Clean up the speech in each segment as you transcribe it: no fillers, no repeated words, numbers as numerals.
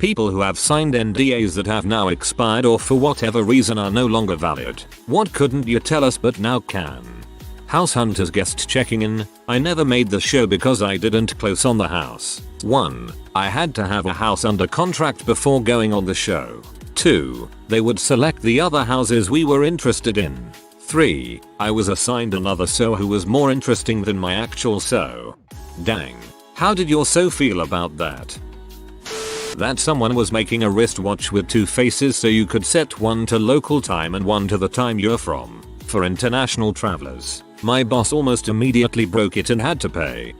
People who have signed NDAs that have now expired or for whatever reason are no longer valid. What couldn't you tell us but now can? House Hunters guest checking in. I never made the show because I didn't close on the house. 1. I had to have a house under contract before going on the show. 2. They would select the other houses we were interested in. 3. I was assigned another SO who was more interesting than my actual SO. Dang. How did your SO feel about that? That someone was making a wristwatch with 2 faces so you could set one to local time and one to the time you're from. For international travelers. My boss almost immediately broke it and had to pay.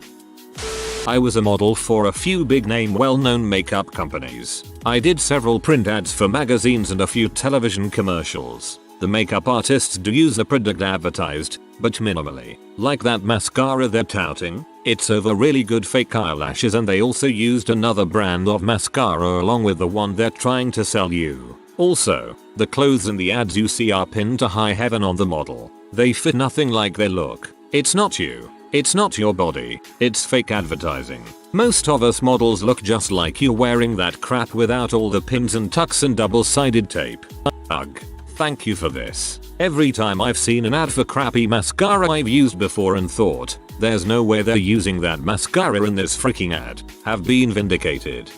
I was a model for a few big name well-known makeup companies. I did several print ads for magazines and a few television commercials. The makeup artists do use the product advertised, but minimally. Like that mascara they're touting, it's over really good fake eyelashes, and they also used another brand of mascara along with the one they're trying to sell you. Also, the clothes in the ads you see are pinned to high heaven on the model. They fit nothing like they look. It's not you. It's not your body. It's fake advertising. Most of us models look just like you wearing that crap without all the pins and tucks and double-sided tape. Ugh. Thank you for this. Every time I've seen an ad for crappy mascara I've used before and thought, there's no way they're using that mascara in this freaking ad, have been vindicated.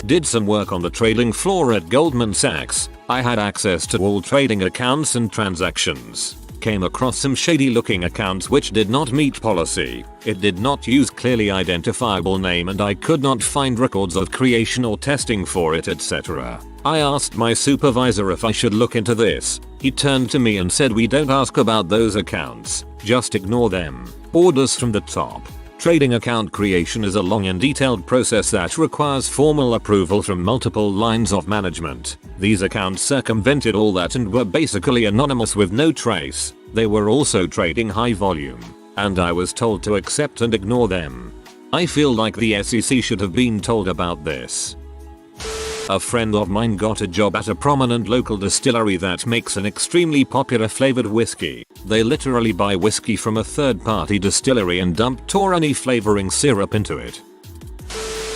Did some work on the trading floor at Goldman Sachs. I had access to all trading accounts and transactions. Came across some shady looking accounts which did not meet policy. It did not use clearly identifiable name and I could not find records of creation or testing for it, etc. I asked my supervisor if I should look into this. He turned to me and said, we don't ask about those accounts, just ignore them. Orders from the top. Trading account creation is a long and detailed process that requires formal approval from multiple lines of management. These accounts circumvented all that and were basically anonymous with no trace. They were also trading high volume, and I was told to accept and ignore them. I feel like the SEC should have been told about this. A friend of mine got a job at a prominent local distillery that makes an extremely popular flavored whiskey. They literally buy whiskey from a third-party distillery and dump Torani flavoring syrup into it.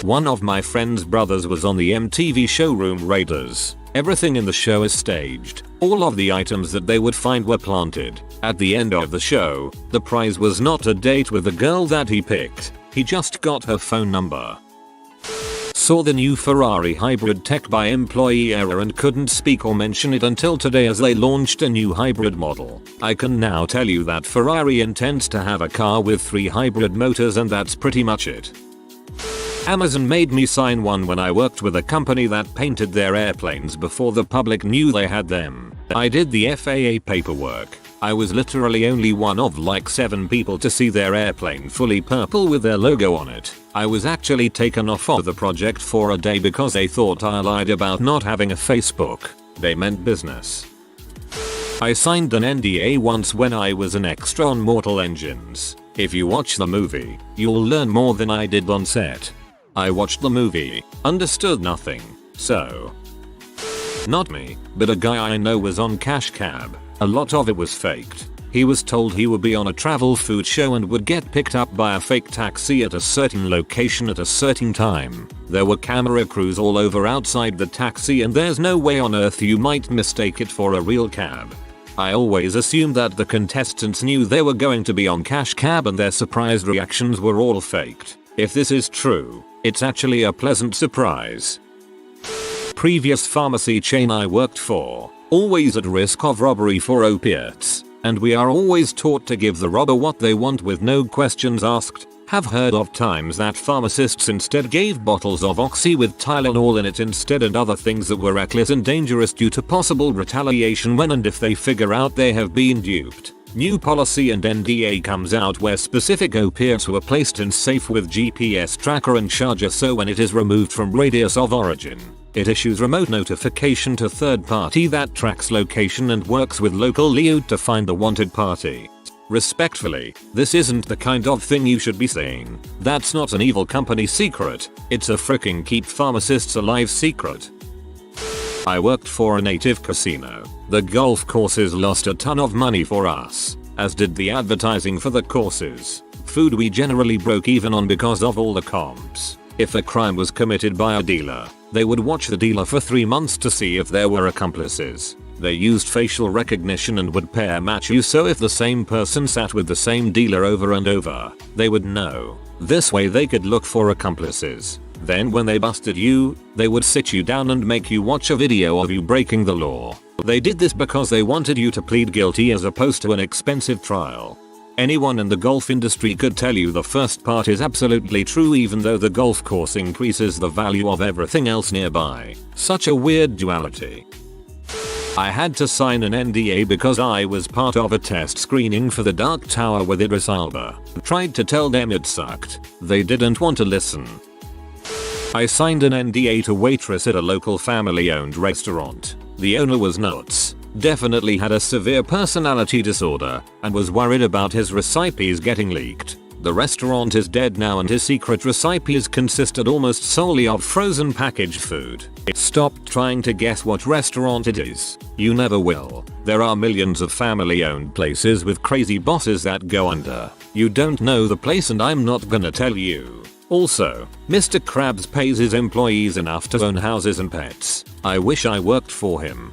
One of my friend's brothers was on the MTV showroom Raiders. Everything in the show is staged. All of the items that they would find were planted. At the end of the show, the prize was not a date with the girl that he picked. He just got her phone number. Saw the new Ferrari hybrid tech by employee error and couldn't speak or mention it until today as they launched a new hybrid model. I can now tell you that Ferrari intends to have a car with 3 hybrid motors and that's pretty much it. Amazon made me sign one when I worked with a company that painted their airplanes before the public knew they had them. I did the FAA paperwork. I was literally only one of like 7 people to see their airplane fully purple with their logo on it. I was actually taken off of the project for a day because they thought I lied about not having a Facebook. They meant business. I signed an NDA once when I was an extra on Mortal Engines. If you watch the movie, you'll learn more than I did on set. I watched the movie, understood nothing, so. Not me, but a guy I know was on cash cab. A lot of it was faked. He was told he would be on a travel food show and would get picked up by a fake taxi at a certain location at a certain time. There were camera crews all over outside the taxi and there's no way on earth you might mistake it for a real cab. I always assumed that the contestants knew they were going to be on cash cab and their surprised reactions were all faked. If this is true, it's actually a pleasant surprise. Previous pharmacy chain I worked for, always at risk of robbery for opiates, and we are always taught to give the robber what they want with no questions asked. Have heard of times that pharmacists instead gave bottles of Oxy with Tylenol in it instead and other things that were reckless and dangerous due to possible retaliation when and if they figure out they have been duped. New policy and NDA comes out where specific opiates were placed in safe with GPS tracker and charger, so when it is removed from radius of origin, it issues remote notification to third party that tracks location and works with local LEOD to find the wanted party. Respectfully, this isn't the kind of thing you should be saying. That's not an evil company secret, it's a fricking keep pharmacists alive secret. I worked for a native casino. The golf courses lost a ton of money for us, as did the advertising for the courses. Food we generally broke even on because of all the comps. If a crime was committed by a dealer, They would watch the dealer for 3 months to see if there were accomplices. They used facial recognition and would pair match you, so if the same person sat with the same dealer over and over, they would know. This way they could look for accomplices. Then when they busted you, they would sit you down and make you watch a video of you breaking the law. They did this because they wanted you to plead guilty as opposed to an expensive trial. Anyone in the golf industry could tell you the first part is absolutely true, even though the golf course increases the value of everything else nearby. Such a weird duality. I had to sign an NDA because I was part of a test screening for the Dark Tower with Idris Elba. Tried to tell them it sucked. They didn't want to listen. I signed an NDA to waitress at a local family-owned restaurant. The owner was nuts. Definitely had a severe personality disorder and was worried about his recipes getting leaked. The restaurant is dead now and his secret recipes consisted almost solely of frozen packaged food. Stop trying to guess what restaurant it is. You never will. There are millions of family-owned places with crazy bosses that go under. You don't know the place and I'm not gonna tell you. Also, Mr. Krabs pays his employees enough to own houses and pets. I wish I worked for him.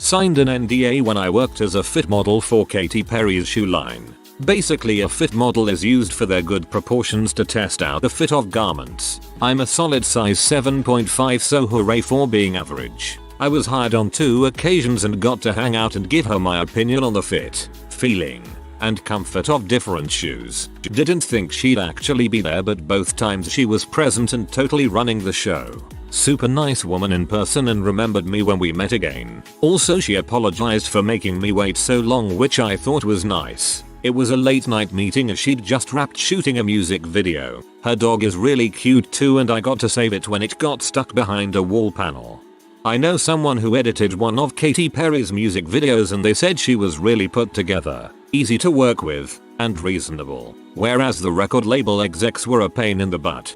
Signed an NDA when I worked as a fit model for Katy Perry's shoe line. Basically, a fit model is used for their good proportions to test out the fit of garments. I'm a solid size 7.5, so hooray for being average. I was hired on 2 occasions and got to hang out and give her my opinion on the fit, feeling, and comfort of different shoes. Didn't think she'd actually be there, but both times she was present and totally running the show. Super nice woman in person and remembered me when we met again. Also, she apologized for making me wait so long, which I thought was nice. It was a late night meeting as she'd just wrapped shooting a music video. Her dog is really cute too, and I got to save it when it got stuck behind a wall panel. I know someone who edited one of Katy Perry's music videos and they said she was really put together, easy to work with, and reasonable, whereas the record label execs were a pain in the butt.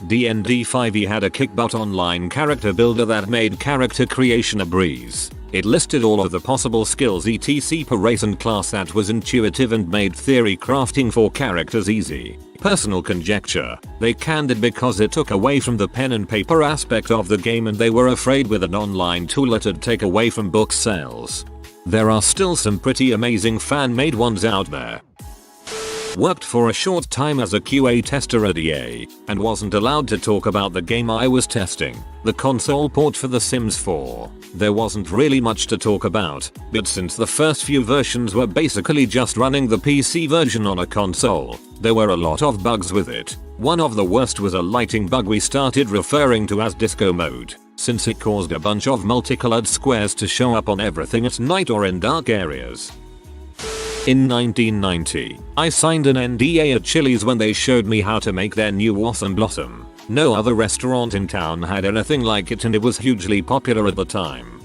D&D 5e had a kick-butt online character builder that made character creation a breeze. It listed all of the possible skills etc per race and class that was intuitive and made theory crafting for characters easy. Personal conjecture, they canned it because it took away from the pen and paper aspect of the game and they were afraid with an online tool it'd take away from book sales. There are still some pretty amazing fan-made ones out there. Worked for a short time as a QA tester at EA, and wasn't allowed to talk about the game I was testing, the console port for The Sims 4. There wasn't really much to talk about, but since the first few versions were basically just running the PC version on a console, there were a lot of bugs with it. One of the worst was a lighting bug we started referring to as disco mode, since it caused a bunch of multicolored squares to show up on everything at night or in dark areas. In 1990, I signed an NDA at Chili's when they showed me how to make their new Awesome Blossom. No other restaurant in town had anything like it and it was hugely popular at the time.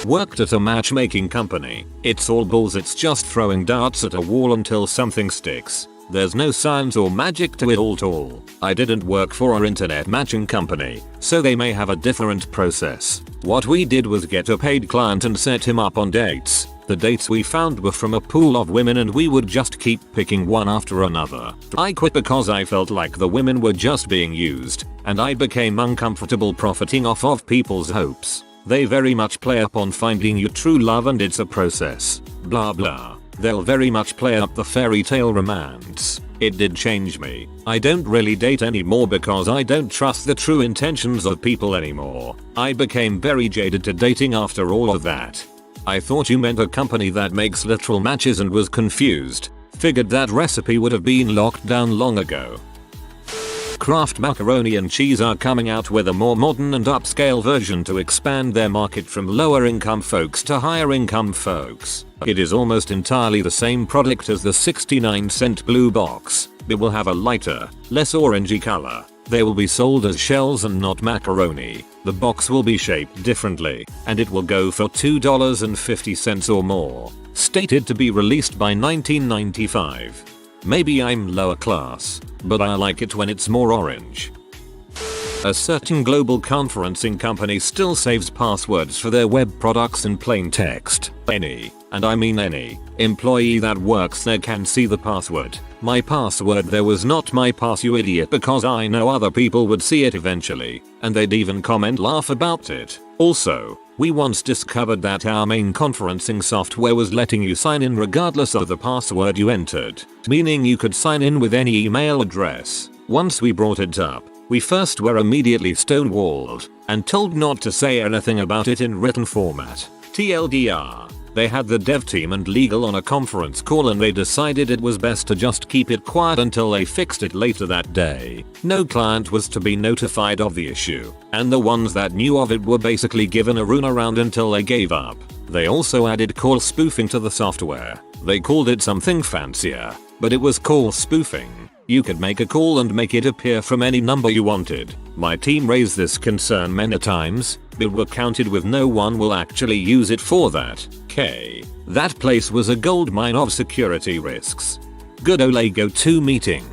Worked at a matchmaking company. It's all balls, it's just throwing darts at a wall until something sticks. There's no science or magic to it all. I didn't work for our internet matching company, so they may have a different process. What we did was get a paid client and set him up on dates. The dates we found were from a pool of women and we would just keep picking one after another. I quit because I felt like the women were just being used, and I became uncomfortable profiting off of people's hopes. They very much play up on finding your true love and it's a process. Blah blah. They'll very much play up the fairy tale romance. It did change me. I don't really date anymore because I don't trust the true intentions of people anymore. I became very jaded to dating after all of that. I thought you meant a company that makes literal matches and was confused. Figured that recipe would have been locked down long ago. Kraft Macaroni and Cheese are coming out with a more modern and upscale version to expand their market from lower income folks to higher income folks. It is almost entirely the same product as the 69-cent blue box. It will have a lighter, less orangey color. They will be sold as shells and not macaroni. The box will be shaped differently, and it will go for $2.50 or more. Stated to be released by 1995. Maybe I'm lower class, but I like it when it's more orange. A certain global conferencing company still saves passwords for their web products in plain text. Any, and I mean any, employee that works there can see the password. My password there was not my pass, you idiot, because I know other people would see it eventually, and they'd even comment laugh about it. Also, we once discovered that our main conferencing software was letting you sign in regardless of the password you entered, meaning you could sign in with any email address. Once we brought it up, we first were immediately stonewalled and told not to say anything about it in written format. TLDR. They had the dev team and legal on a conference call and they decided it was best to just keep it quiet until they fixed it later that day. No client was to be notified of the issue, and the ones that knew of it were basically given a runaround until they gave up. They also added call spoofing to the software. They called it something fancier, but it was call spoofing. You could make a call and make it appear from any number you wanted. My team raised this concern many times, but were counted with no one will actually use it for that. That place was a goldmine of security risks. Good ole go-to meeting.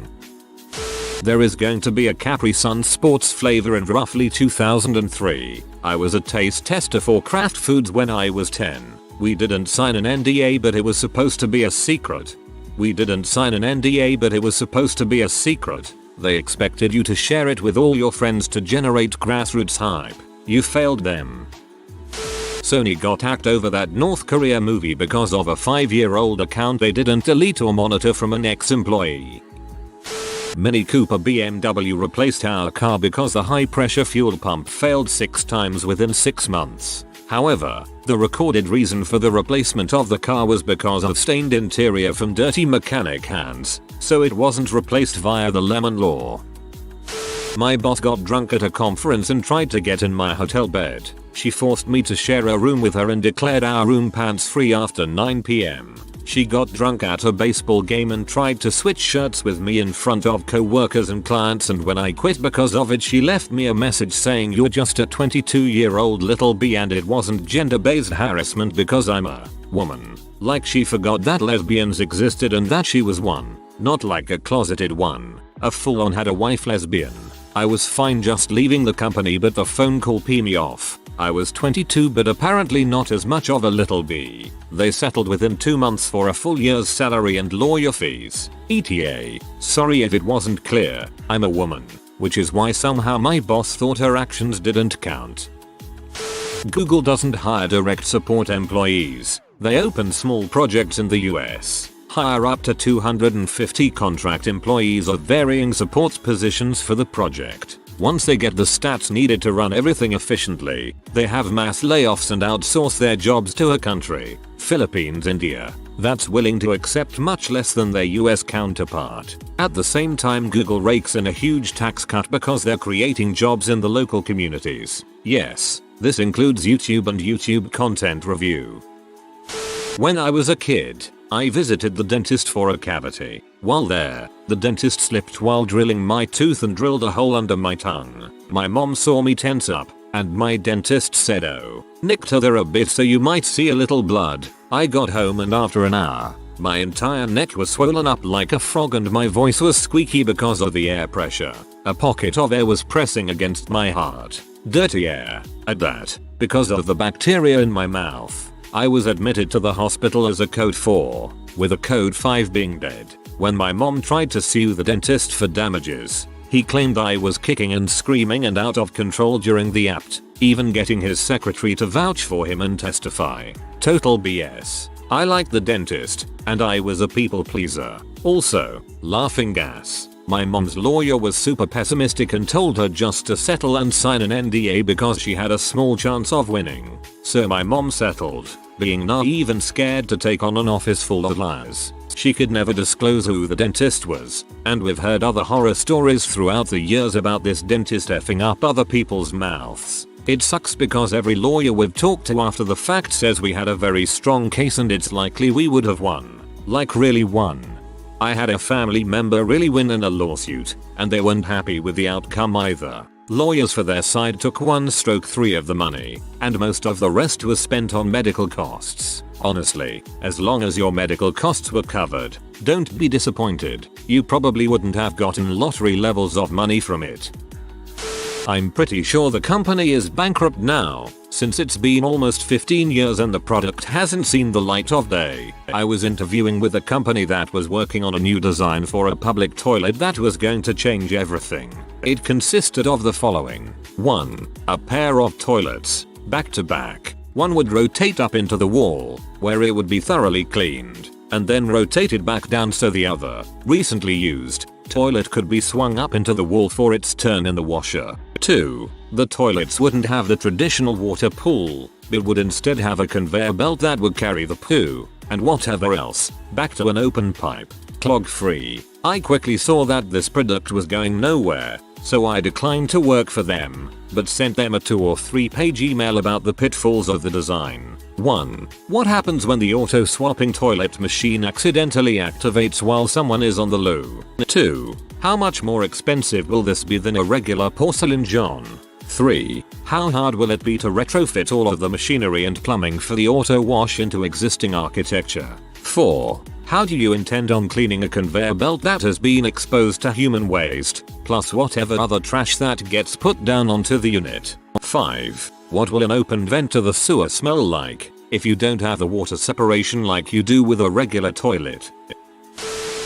There is going to be a Capri Sun sports flavor in roughly 2003. I was a taste tester for Kraft Foods when I was 10. We didn't sign an NDA but it was supposed to be a secret. They expected you to share it with all your friends to generate grassroots hype. You failed them. Sony got hacked over that North Korea movie because of a 5-year-old account they didn't delete or monitor from an ex-employee. Mini Cooper BMW replaced our car because the high pressure fuel pump failed 6 times within 6 months. However, the recorded reason for the replacement of the car was because of stained interior from dirty mechanic hands, so it wasn't replaced via the lemon law. My boss got drunk at a conference and tried to get in my hotel bed. She forced me to share a room with her and declared our room pants free after 9 p.m. She got drunk at a baseball game and tried to switch shirts with me in front of co-workers and clients, and when I quit because of it she left me a message saying you're just a 22-year-old little b and it wasn't gender-based harassment because I'm a woman. Like she forgot that lesbians existed and that she was one, not like a closeted one, a full-on had a wife lesbian. I was fine just leaving the company but the phone call pee me off. I was 22 but apparently not as much of a little b. They settled within 2 months for a full year's salary and lawyer fees. ETA. Sorry if it wasn't clear, I'm a woman, which is why somehow my boss thought her actions didn't count. Google doesn't hire direct support employees. They open small projects in the US. Hire up to 250 contract employees of varying support positions for the project. Once they get the stats needed to run everything efficiently, they have mass layoffs and outsource their jobs to a country, Philippines, India, that's willing to accept much less than their US counterpart. At the same time, Google rakes in a huge tax cut because they're creating jobs in the local communities. Yes, this includes YouTube and YouTube content review. When I was a kid, I visited the dentist for a cavity. While there, the dentist slipped while drilling my tooth and drilled a hole under my tongue. My mom saw me tense up, and my dentist said, "Oh, nicked her there a bit so you might see a little blood." I got home and after an hour, my entire neck was swollen up like a frog and my voice was squeaky because of the air pressure. A pocket of air was pressing against my heart. Dirty air, at that, because of the bacteria in my mouth. I was admitted to the hospital as a code 4, with a code 5 being dead. When my mom tried to sue the dentist for damages, he claimed I was kicking and screaming and out of control during the act, even getting his secretary to vouch for him and testify. Total BS. I liked the dentist, and I was a people pleaser. Also, laughing gas. My mom's lawyer was super pessimistic and told her just to settle and sign an NDA because she had a small chance of winning. So my mom settled, being naive and scared to take on an office full of liars. She could never disclose who the dentist was, and we've heard other horror stories throughout the years about this dentist effing up other people's mouths. It sucks because every lawyer we've talked to after the fact says we had a very strong case and it's likely we would have won. Like really won. I had a family member really win in a lawsuit, and they weren't happy with the outcome either. Lawyers for their side took 1/3 of the money, and most of the rest was spent on medical costs. Honestly, as long as your medical costs were covered, don't be disappointed. You probably wouldn't have gotten lottery levels of money from it. I'm pretty sure the company is bankrupt now, since it's been almost 15 years and the product hasn't seen the light of day. I was interviewing with a company that was working on a new design for a public toilet that was going to change everything. It consisted of the following. 1. A pair of toilets, back to back. One would rotate up into the wall, where it would be thoroughly cleaned, and then rotated back down so the other, recently used, toilet could be swung up into the wall for its turn in the washer. 2. The toilets wouldn't have the traditional water pool, but would instead have a conveyor belt that would carry the poo, and whatever else, back to an open pipe, clog free. I quickly saw that this product was going nowhere, so I declined to work for them, but sent them a 2 or 3 page email about the pitfalls of the design. 1. What happens when the auto swapping toilet machine accidentally activates while someone is on the loo? 2. How much more expensive will this be than a regular porcelain John? 3. How hard will it be to retrofit all of the machinery and plumbing for the auto wash into existing architecture? 4. How do you intend on cleaning a conveyor belt that has been exposed to human waste, plus whatever other trash that gets put down onto the unit? 5. What will an open vent to the sewer smell like if you don't have the water separation like you do with a regular toilet?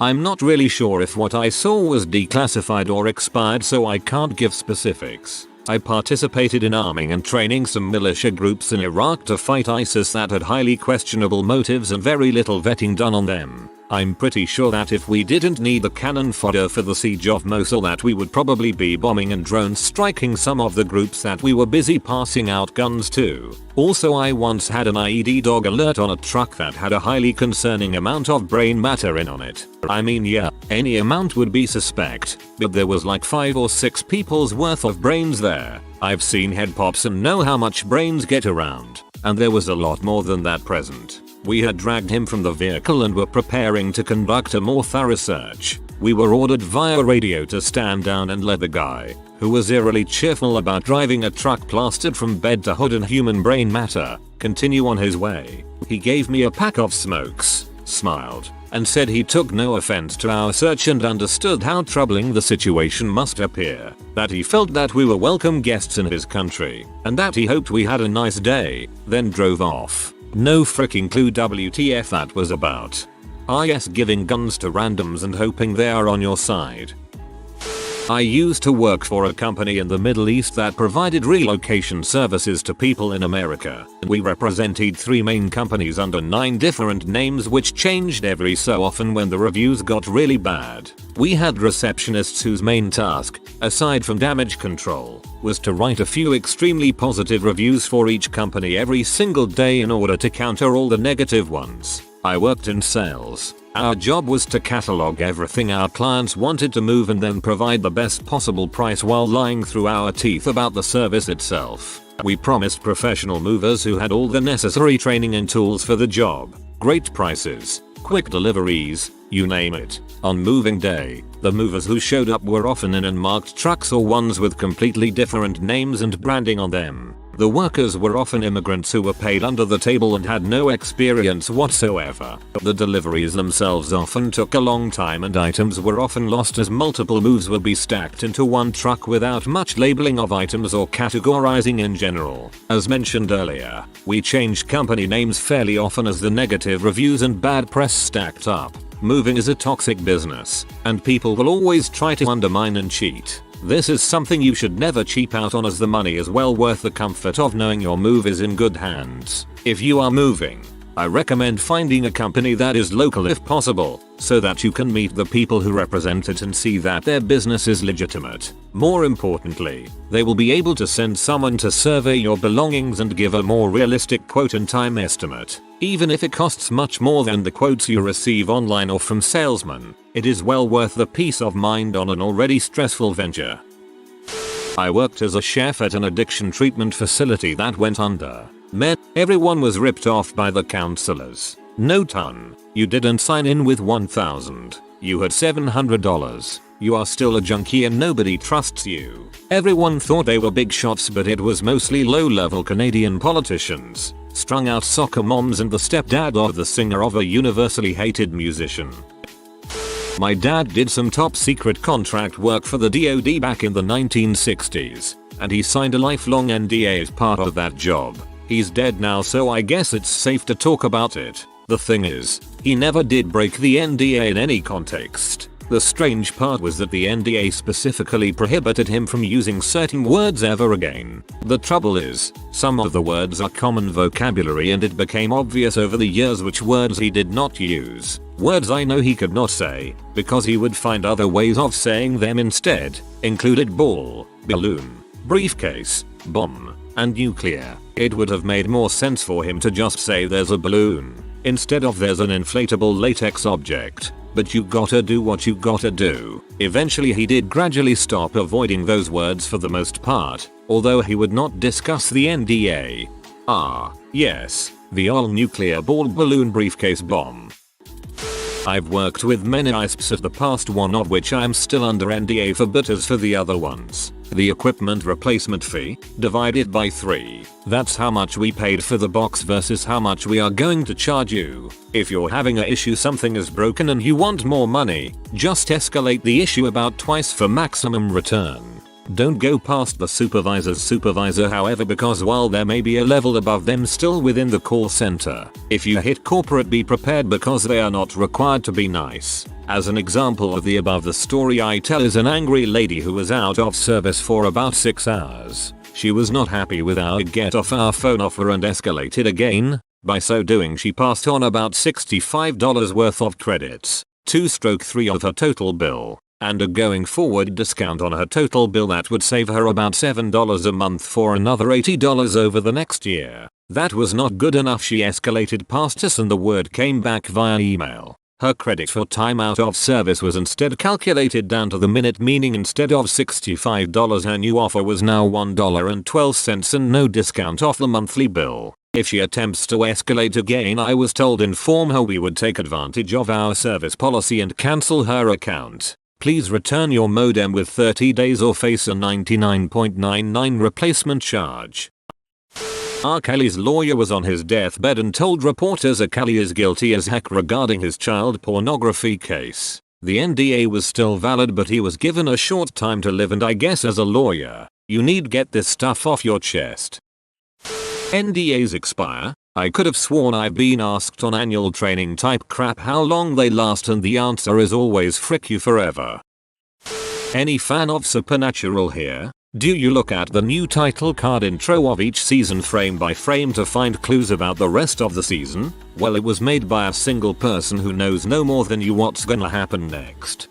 I'm not really sure if what I saw was declassified or expired, so I can't give specifics. I participated in arming and training some militia groups in Iraq to fight ISIS that had highly questionable motives and very little vetting done on them. I'm pretty sure that if we didn't need the cannon fodder for the siege of Mosul, that we would probably be bombing and drone striking some of the groups that we were busy passing out guns to. Also, I once had an IED dog alert on a truck that had a highly concerning amount of brain matter in on it. I mean, yeah, any amount would be suspect, but there was like 5 or 6 people's worth of brains there. I've seen head pops and know how much brains get around, and there was a lot more than that present. We had dragged him from the vehicle and were preparing to conduct a more thorough search. We were ordered via radio to stand down and let the guy, who was eerily cheerful about driving a truck plastered from bed to hood in human brain matter, continue on his way. He gave me a pack of smokes, smiled, and said he took no offense to our search and understood how troubling the situation must appear, that he felt that we were welcome guests in his country, and that he hoped we had a nice day, then drove off. No freaking clue WTF that was about. Yes, giving guns to randoms and hoping they are on your side. I used to work for a company in the Middle East that provided relocation services to people in America. We represented 3 main companies under 9 different names, which changed every so often when the reviews got really bad. We had receptionists whose main task, aside from damage control, was to write a few extremely positive reviews for each company every single day in order to counter all the negative ones. I worked in sales. Our job was to catalog everything our clients wanted to move and then provide the best possible price while lying through our teeth about the service itself. We promised professional movers who had all the necessary training and tools for the job, great prices, quick deliveries, you name it. On moving day, the movers who showed up were often in unmarked trucks or ones with completely different names and branding on them. The workers were often immigrants who were paid under the table and had no experience whatsoever. The deliveries themselves often took a long time and items were often lost as multiple moves would be stacked into one truck without much labeling of items or categorizing in general. As mentioned earlier, we changed company names fairly often as the negative reviews and bad press stacked up. Moving is a toxic business, and people will always try to undermine and cheat. This is something you should never cheap out on, as the money is well worth the comfort of knowing your move is in good hands. If you are moving, I recommend finding a company that is local if possible, so that you can meet the people who represent it and see that their business is legitimate. More importantly, they will be able to send someone to survey your belongings and give a more realistic quote and time estimate. Even if it costs much more than the quotes you receive online or from salesmen, it is well worth the peace of mind on an already stressful venture. I worked as a chef at an addiction treatment facility that went under. Everyone was ripped off by the counselors. No ton. You didn't sign in with $1,000. You had $700. You are still a junkie and nobody trusts you. Everyone thought they were big shots, but it was mostly low-level Canadian politicians, strung out soccer moms, and the stepdad of the singer of a universally hated musician. My dad did some top secret contract work for the DoD back in the 1960s. and he signed a lifelong NDA as part of that job. He's dead now, so I guess it's safe to talk about it. The thing is, he never did break the NDA in any context. The strange part was that the NDA specifically prohibited him from using certain words ever again. The trouble is, some of the words are common vocabulary and it became obvious over the years which words he did not use. Words I know he could not say, because he would find other ways of saying them instead, included ball, balloon, briefcase, bomb, and nuclear. It would have made more sense for him to just say there's a balloon, instead of there's an inflatable latex object. But you gotta do what you gotta do. Eventually he did gradually stop avoiding those words for the most part, although he would not discuss the NDA. Ah, yes, the all nuclear ball balloon briefcase bomb. I've worked with many ISPs of the past, one of which I am still under NDA for, but as for the other ones, the equipment replacement fee, divided by 3. That's how much we paid for the box versus how much we are going to charge you. If you're having a issue, something is broken and you want more money, just escalate the issue about twice for maximum return. Don't go past the supervisor's supervisor, however, because while there may be a level above them still within the call center, if you hit corporate, be prepared because they are not required to be nice. As an example of the above, the story I tell is an angry lady who was out of service for about 6 hours. She was not happy with our get off our phone offer and escalated again. By so doing, she passed on about $65 worth of credits, 2/3 of her total bill, and a going forward discount on her total bill that would save her about $7 a month for another $80 over the next year. That was not good enough. She escalated past us and the word came back via email. Her credit for time out of service was instead calculated down to the minute, meaning instead of $65 her new offer was now $1.12 and no discount off the monthly bill. If she attempts to escalate again, I was told inform her we would take advantage of our service policy and cancel her account. Please return your modem with 30 days or face a $99.99 replacement charge. R. Kelly's lawyer was on his deathbed and told reporters R. Kelly is guilty as heck regarding his child pornography case. The NDA was still valid, but he was given a short time to live, and I guess as a lawyer, you need get this stuff off your chest. NDAs expire. I could have sworn I've been asked on annual training type crap how long they last, and the answer is always frick you forever. Any fan of Supernatural here? Do you look at the new title card intro of each season frame by frame to find clues about the rest of the season? Well, it was made by a single person who knows no more than you what's gonna happen next.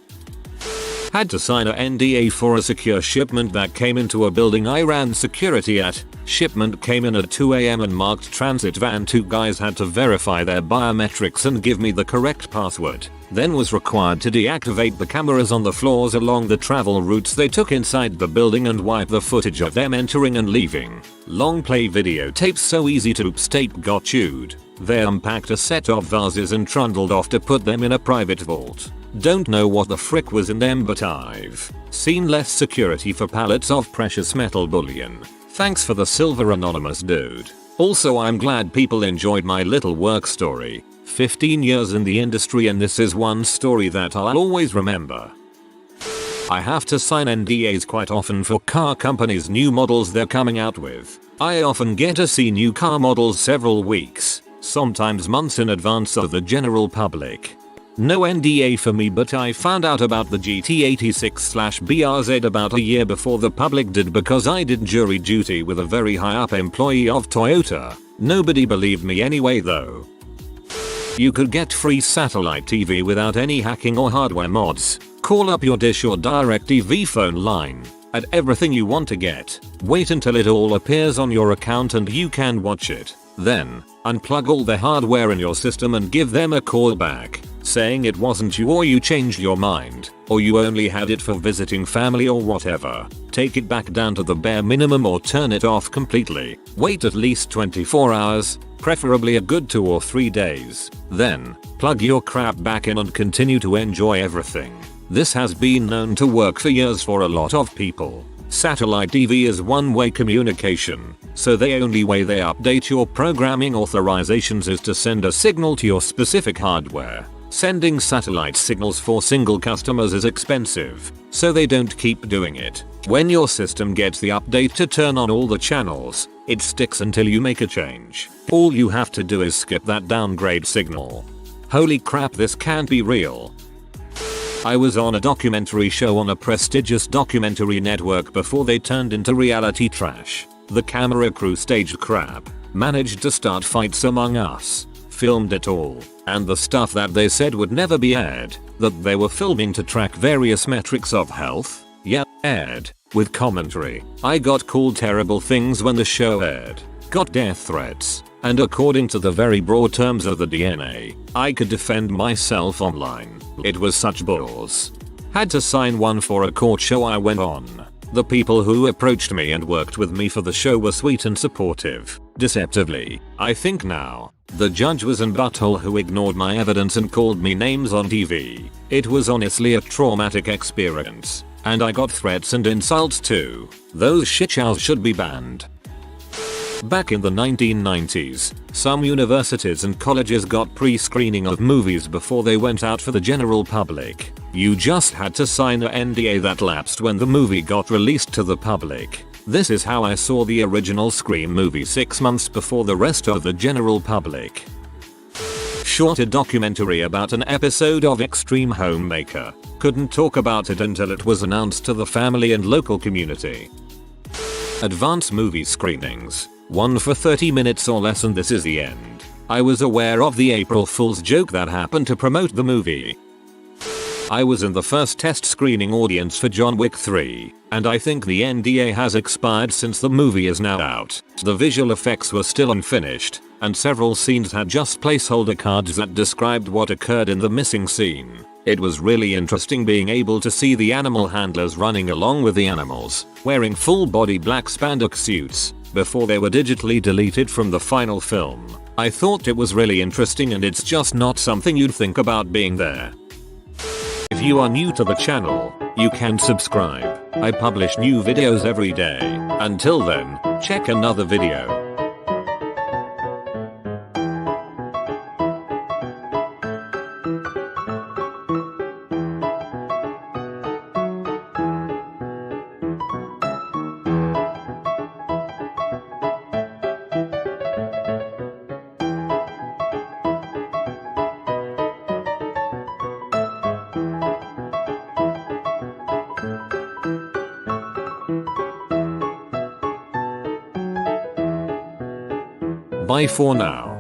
Had to sign a NDA for a secure shipment that came into a building I ran security at. Shipment came in at 2 AM and marked transit van. 2 guys had to verify their biometrics and give me the correct password. Then was required to deactivate the cameras on the floors along the travel routes they took inside the building and wipe the footage of them entering and leaving. Long play videotapes so easy to oops tape got chewed. They unpacked a set of vases and trundled off to put them in a private vault. Don't know what the frick was in them, but I've seen less security for pallets of precious metal bullion. Thanks for the silver, anonymous dude. Also, I'm glad people enjoyed my little work story. 15 years in the industry, and this is one story that I'll always remember. I have to sign NDAs quite often for car companies' new models they're coming out with. I often get to see new car models several weeks, sometimes months in advance of the general public. No NDA for me, but I found out about the GT86/BRZ about a year before the public did because I did jury duty with a very high up employee of Toyota. Nobody believed me anyway though. You could get free satellite TV without any hacking or hardware mods. Call up your Dish or DirecTV phone line. Add everything you want to get. Wait until it all appears on your account and you can watch it. Then, unplug all the hardware in your system and give them a call back, saying it wasn't you, or you changed your mind, or you only had it for visiting family or whatever. Take it back down to the bare minimum or turn it off completely. Wait at least 24 hours, preferably a good 2 or 3 days. Then, plug your crap back in and continue to enjoy everything. This has been known to work for years for a lot of people. Satellite TV is one-way communication, so the only way they update your programming authorizations is to send a signal to your specific hardware. Sending satellite signals for single customers is expensive, so they don't keep doing it. When your system gets the update to turn on all the channels, it sticks until you make a change. All you have to do is skip that downgrade signal. Holy crap, this can't be real. I was on a documentary show on a prestigious documentary network before they turned into reality trash. The camera crew staged crap, managed to start fights among us, filmed it all, and the stuff that they said would never be aired, that they were filming to track various metrics of health, yeah, aired, with commentary. I got called terrible things when the show aired, got death threats, and according to the very broad terms of the DNA, I could defend myself online. It was such balls. Had to sign one for a court show I went on. The people who approached me and worked with me for the show were sweet and supportive, deceptively, I think now. The judge was an butthole who ignored my evidence and called me names on TV. It was honestly a traumatic experience. And I got threats and insults too. Those shitshows should be banned. Back in the 1990s, some universities and colleges got pre-screening of movies before they went out for the general public. You just had to sign an NDA that lapsed when the movie got released to the public. This is how I saw the original Scream movie 6 months before the rest of the general public. Shot a documentary about an episode of Extreme Homemaker. Couldn't talk about it until it was announced to the family and local community. Advance movie screenings. One for 30 minutes or less and this is the end. I was aware of the April Fool's joke that happened to promote the movie. I was in the first test screening audience for John Wick 3, and I think the NDA has expired since the movie is now out. The visual effects were still unfinished, and several scenes had just placeholder cards that described what occurred in the missing scene. It was really interesting being able to see the animal handlers running along with the animals, wearing full body black spandex suits, before they were digitally deleted from the final film. I thought it was really interesting and it's just not something you'd think about being there. If you are new to the channel, you can subscribe. I publish new videos every day. Until then, check another video. Bye for now.